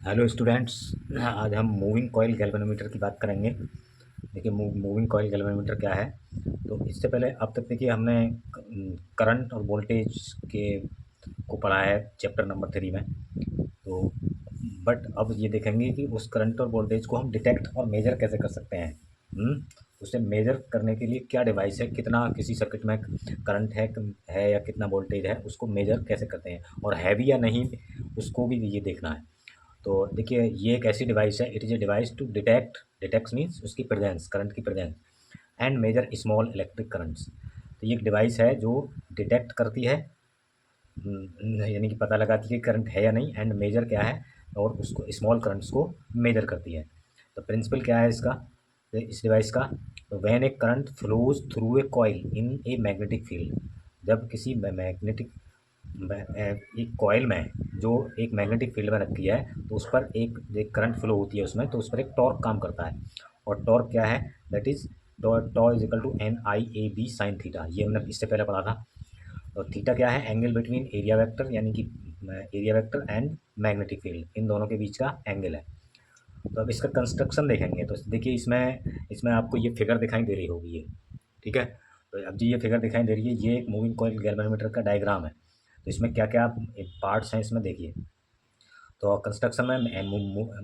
Hello students. आज हम moving coil galvanometer की बात करेंगे। देखिए मूविंग कॉइल गैल्वेनोमीटर क्या है। तो इससे पहले अब तक देखिए हमने करंट और वोल्टेज के को पढ़ा है चैप्टर नंबर 3 में। तो बट अब ये देखेंगे कि उस करंट और वोल्टेज को हम डिटेक्ट और मेजर कैसे कर सकते हैं। उसे मेजर करने के लिए क्या डिवाइस है, कितना किसी सर्किट में करंट है या कितना वोल्टेज है, उसको मेजर कैसे करते हैं, और है भी या नहीं उसको भी ये देखना है। तो देखिए ये एक ऐसी डिवाइस है, it is a device to detect means उसकी प्रेजेंस, करंट की presence, and measure small electric currents. तो ये एक डिवाइस है जो डिटेक्ट करती है, यानी कि पता लगाती है कि करंट है या नहीं, एंड मेजर क्या है, और उसको स्मॉल करंट्स को मेजर करती है। तो प्रिंसिपल क्या है इसका, इस डिवाइस का। तो when A current flows through a coil in a magnetic field, जब किसी मैग्नेटिक एक कॉइल में जो एक मैग्नेटिक फील्ड में रखी है, तो उस पर एक करंट फ्लो होती है उसमें, तो उस पर एक टॉर्क काम करता है। और टॉर्क क्या है, that is tau is equal to NIAB sine theta. ये हमने इससे पहले पढ़ा था। और थीटा क्या है, एंगल बिटवीन एरिया वेक्टर, यानी कि area vector and magnetic field, इन दोनों के बीच का एंगल है। तो अब इसका कंस्ट्रक्शन देखेंगे तो देखिए इसमें इसमें आपको ये फिगर दिखाई दे रही होगी ये, ठीक है। तो अब जी ये फिगर दिखाई दे रही है, ये एक मूविंग कॉइल गैल्वेनोमीटर का डायग्राम है। तो इसमें क्या क्या पार्ट्स हैं इसमें देखिए। तो कंस्ट्रक्शन में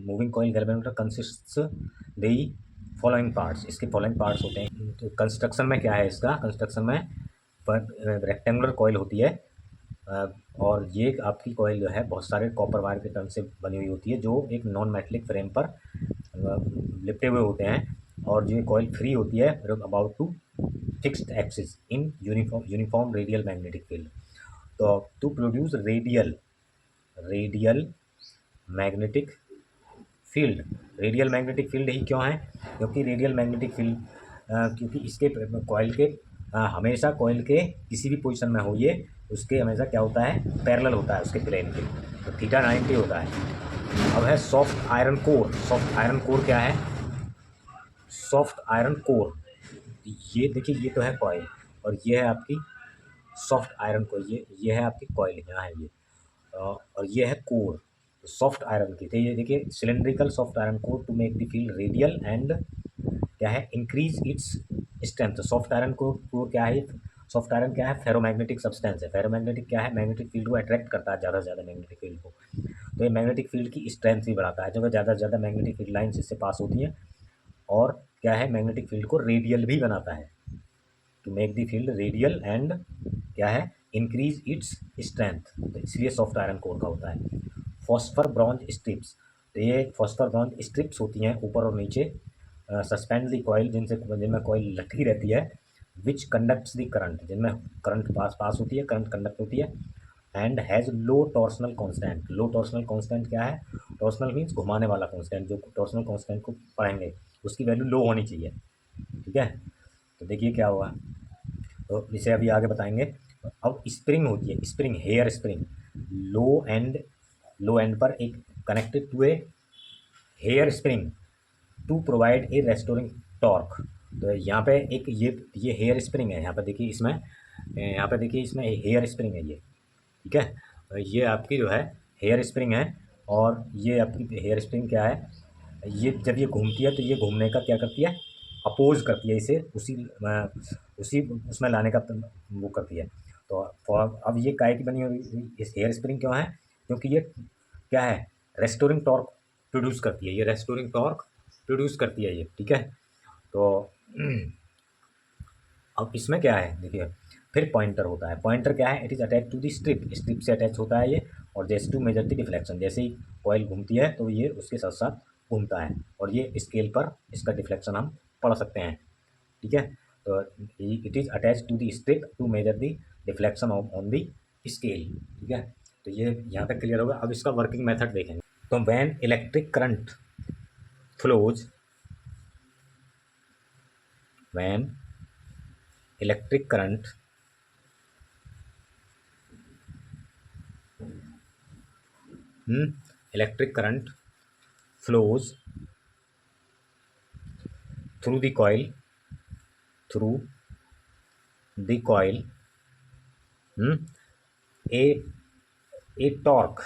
moving coil galvanometer consists the following parts, इसके फॉलोइंग पार्ट्स होते हैं। तो कंस्ट्रक्शन में क्या है इसका, कंस्ट्रक्शन में रेक्टेंगुलर कॉइल होती है, अ, और ये आपकी कॉइल जो है बहुत सारे कॉपर वायर के टर्न से बनी हुई होती है, जो एक नॉन मेटलिक फ्रेम पर लिपटे हुए होते हैं। और जो कॉइल फ्री होती है about to fixed axis in uniform radial magnetic field. तो to produce radial radial magnetic field, radial magnetic field ही क्यों है, क्योंकि रेडियल मैग्नेटिक फील्ड, क्योंकि इसके कॉइल के हमेशा कॉइल के किसी भी पोजीशन में हो ये, उसके हमेशा क्या होता है, पैरेलल होता है उसके प्लेन के। तो थीटा 90 होता है। अब है soft iron core. Soft iron core क्या है, सॉफ्ट आयरन कोर, ये देखिए ये तो है कॉइल, और ये है आपकी सॉफ्ट आयरन कोर, ये है आपकी कॉइल, यहाँ है ये, और ये है कोर सॉफ्ट आयरन की। तो ये देखिए cylindrical soft iron core to make the field radial and क्या है, increase its strength. Soft iron core क्या है, सॉफ्ट आयरन क्या है, फेरोमैग्नेटिक सब्सटेंस है। फेरोमैग्नेटिक क्या है, मैग्नेटिक फील्ड को अट्रैक्ट करता है ज़्यादा से ज़्यादा मैग्नेटिक फील्ड को। तो ये मैग्नेटिक फील्ड की स्ट्रेंथ भी बढ़ाता है, जब ज़्यादा से ज़्यादा मैग्नेटिक फील्ड लाइन्स इससे पास होती हैं। और क्या है, मैग्नेटिक फील्ड को रेडियल भी बनाता है, to make the field radial and क्या है, इंक्रीज इट्स स्ट्रेंथ। तो इसलिए सॉफ्ट आयरन कोर का होता है। फॉस्फर ब्रॉन्ज स्ट्रिप्स, तो ये फॉस्फर ब्रॉन्ज स्ट्रिप्स होती हैं ऊपर और नीचे, सस्पेंड द कॉइल, जिनमें कॉइल लटकी रहती है, विच कंडक्ट्स द करंट, जिनमें करंट पास पास होती है, करंट कंडक्ट होती है, and has low torsional constant. Low torsional constant क्या है, टॉर्सनल मीन्स घुमाने वाला कांस्टेंट, जो टॉर्सनल कांस्टेंट को पढ़ेंगे उसकी वैल्यू लो होनी चाहिए, ठीक है। तो देखिए क्या हुआ, तो इसे अभी आगे बताएंगे। अब स्प्रिंग होती है, spring, hair spring, low end low end पर एक connected to a hair spring to provide a restoring torque. तो यहाँ पे एक ये हेयर स्प्रिंग है, यहाँ पे देखिए इसमें, यहाँ पे देखिए इसमें हेयर स्प्रिंग है ये, ठीक है। ये आपकी जो है हेयर स्प्रिंग है, और ये आपकी हेयर स्प्रिंग क्या है, ये जब ये घूमती है तो ये घूमने का क्या करती है, अपोज करती है इसे, उसी उसमें लाने का वो करती है। तो अब ये काय की बनी हुई इस हेयर स्प्रिंग क्यों है, क्योंकि ये क्या है, रेस्टोरिंग टॉर्क प्रोड्यूस करती है, ये रेस्टोरिंग टॉर्क प्रोड्यूस करती है ये, ठीक है। तो अब इसमें क्या है देखिए, फिर पॉइंटर होता है। पॉइंटर क्या है, it is attach to the strip, strip से अटैच होता है ये। और जैसे टू मेजर द डिफ्लेक्शन, जैसे ही कॉइल घूमती है तो ये उसके साथ साथ घूमता है, और ये स्केल पर इसका डिफ्लेक्शन हम पढ़ सकते हैं, ठीक है। तो it is attach to the strip to measure the deflection on the scale, ठीक है। तो ये यहाँ तक क्लियर होगा। अब इसका वर्किंग मेथड देखेंगे। तो when electric current flows, when electric current electric current flows through the coil, through the coil, hmm, a a torque,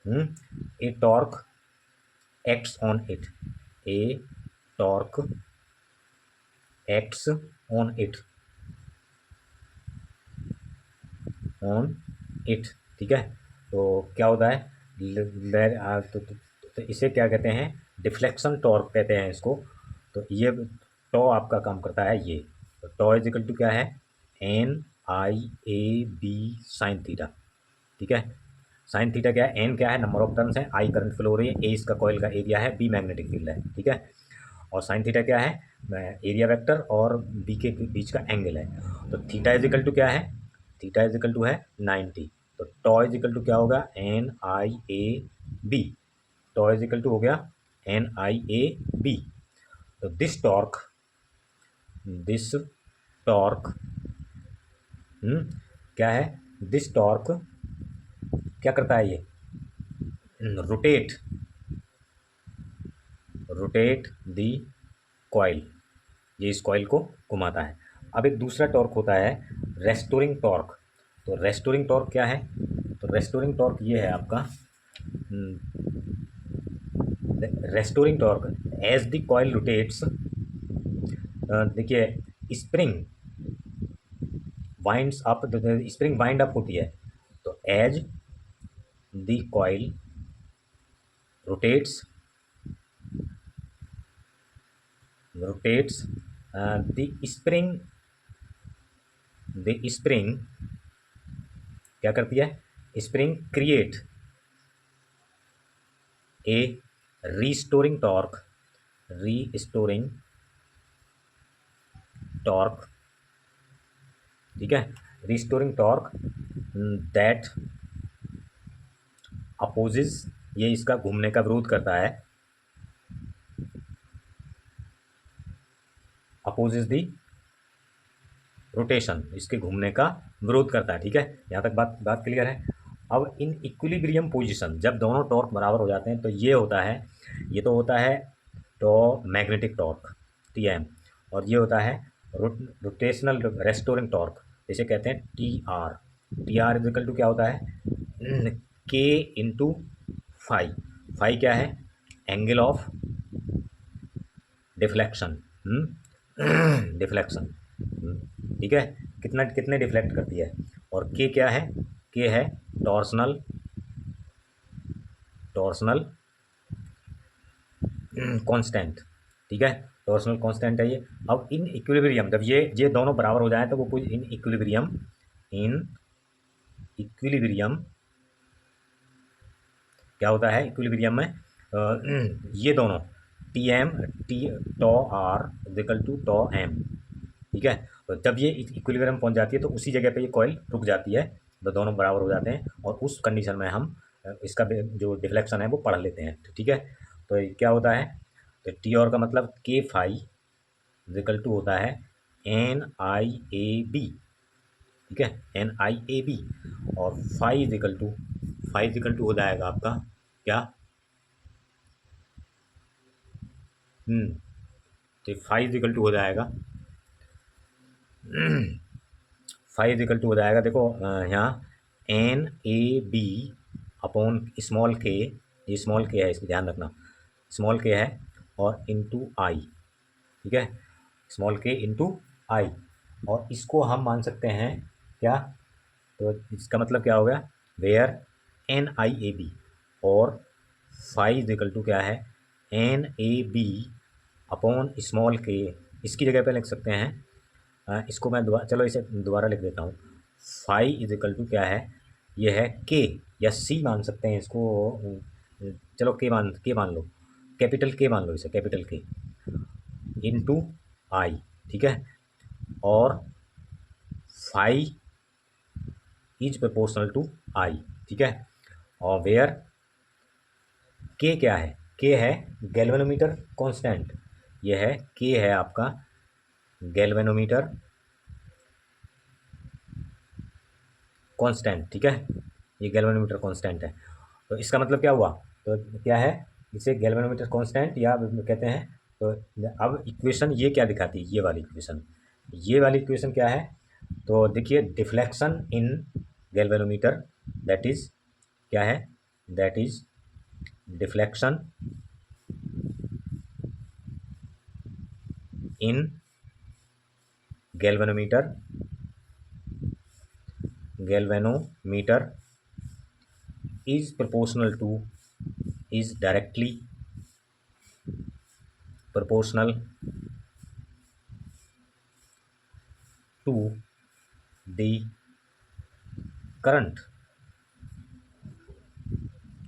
A torque acts on it, A torque acts on it, on it, ठीक है। तो क्या होता है, तो इसे क्या कहते हैं, डिफ्लेक्शन टॉर्क कहते हैं इसको। तो ये टॉ आपका काम करता है ये, तो टॉ इज इक्वल टू क्या है, N I A B sine theta, ठीक है। साइन थीटा क्या है, एन क्या है, नंबर ऑफ टर्न्स है, आई करंट फ्लो हो रही है, ए इसका कॉइल का एरिया है, बी मैग्नेटिक फील्ड है, ठीक है। और साइन थीटा क्या है, एरिया वेक्टर और बी के बीच का एंगल है। तो थीटा इज इक्वल टू क्या है, थीटा इज इक्वल टू है 90। तो टॉ इज इक्वल टू क्या होगा, N I A B, tau is equal to हो गया एन आई ए बी। तो दिस टॉर्क क्या है, दिस टॉर्क क्या करता है, ये रोटेट दी कॉइल, ये इस कॉइल को घुमाता है। अब एक दूसरा टॉर्क होता है रेस्टोरिंग टॉर्क। तो रेस्टोरिंग टॉर्क क्या है, तो रेस्टोरिंग टॉर्क ये है आपका, restoring torque as the coil rotates, देखिए spring winds up, spring wind up होती है, तो as the coil rotates the spring क्या करती है, spring create a restoring torque, ठीक है, रीस्टोरिंग टॉर्क दैट अपोजेस, ये इसका घूमने का विरोध करता है, अपोजेस दी रोटेशन, इसके घूमने का विरोध करता है, ठीक है। यहाँ तक बात क्लियर है। अब इन इक्विलिब्रियम पोजीशन, जब दोनों टॉर्क बराबर हो जाते हैं तो ये होता है, ये तो होता है टॉ मैग्नेटिक टॉर्क टी एम, और ये होता है रोटेशनल रेस्टोरिंग टॉर्क, इसे कहते हैं T R is equal to क्या होता है, के इंटू फाई। फाई क्या है, एंगल ऑफ डिफ्लेक्शन, डिफ्लेक्शन, ठीक है, कितने डिफ्लेक्ट करती है। और के क्या है, के है टॉर्सनल कांस्टेंट, ठीक है, टॉर्सनल कांस्टेंट है ये। अब इन इक्विलिब्रियम, जब ये दोनों बराबर हो जाए तो वो कुछ इन इक्विलिब्रियम क्या होता है, इक्विलिब्रियम में ये दोनों T tau R equal to tau M, ठीक है। तो जब ये इक्विलिब्रियम पहुंच जाती है तो उसी जगह पे ये कॉइल रुक जाती है, तो दोनों बराबर हो जाते हैं, और उस कंडीशन में हम इसका जो डिफ्लेक्शन है वो पढ़ लेते हैं, ठीक है। तो ये क्या होता है, तो टी और का मतलब के फाई इक्वल टू होता है एन आई ए बी, ठीक है, एन आई ए बी, और फाई इक्वल टू हो जाएगा आपका क्या, तो फाई इक्वल टू हो जाएगा, फाइव इक्वल टू हो जाएगा, देखो यहाँ N A B upon small K, ये स्मॉल के है, इसको ध्यान रखना, स्मॉल के है, और इंटू आई, ठीक है, स्मॉल के इंटू आई, और इसको हम मान सकते हैं क्या, तो इसका मतलब क्या हो गया, where N I A B, और फाइव इक्वल टू क्या है, N A B upon small K, इसकी जगह पे लिख सकते हैं, इसको मैं चलो इसे दोबारा लिख देता हूँ, फाई इज इक्वल टू क्या है, ये है के, या सी मान सकते हैं इसको, चलो के मान लो, कैपिटल के मान लो इसे, कैपिटल के इनटू आई, ठीक है, और फाई इज प्रोपोर्शनल टू आई, ठीक है। और वेयर के क्या है, के है गैल्वेनोमीटर कांस्टेंट, ये है के है आपका गैल्वेनोमीटर कांस्टेंट, ठीक है, ये गैल्वेनोमीटर कांस्टेंट है। तो इसका मतलब क्या हुआ, तो क्या है, इसे गैल्वेनोमीटर कांस्टेंट या कहते हैं। तो अब इक्वेशन ये क्या दिखाती है, ये वाली इक्वेशन क्या है, तो देखिए deflection in galvanometer, that is क्या है, that is deflection in galvanometer is proportional to is directly proportional to the current।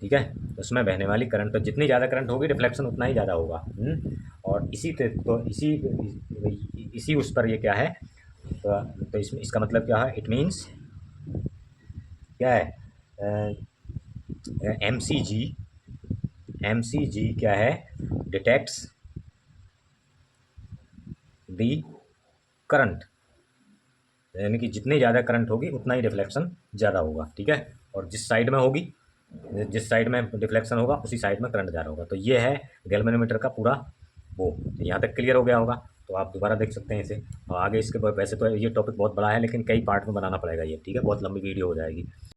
ठीक है, उसमें बहने वाली करंट, तो जितनी ज़्यादा करंट होगी डिफ्लेक्शन उतना ही ज़्यादा होगा। और इसी उस पर ये क्या है, तो इसका मतलब क्या है, इट मीन्स क्या है, एम सी जी क्या है, डिटेक्ट्स दी करंट, यानी कि जितनी ज़्यादा करंट होगी उतना ही डिफ्लेक्शन ज़्यादा होगा। ठीक है, और जिस साइड में डिफ्लेक्शन होगा उसी साइड में करंट ज़्यादा होगा। तो ये है गैल्वेनोमीटर का पूरा वो। यहाँ तक क्लियर हो गया होगा, तो आप दोबारा देख सकते हैं इसे। और आगे इसके वैसे तो ये टॉपिक बहुत बड़ा है, लेकिन कई पार्ट में बनाना पड़ेगा ये। ठीक है, बहुत लंबी वीडियो हो जाएगी।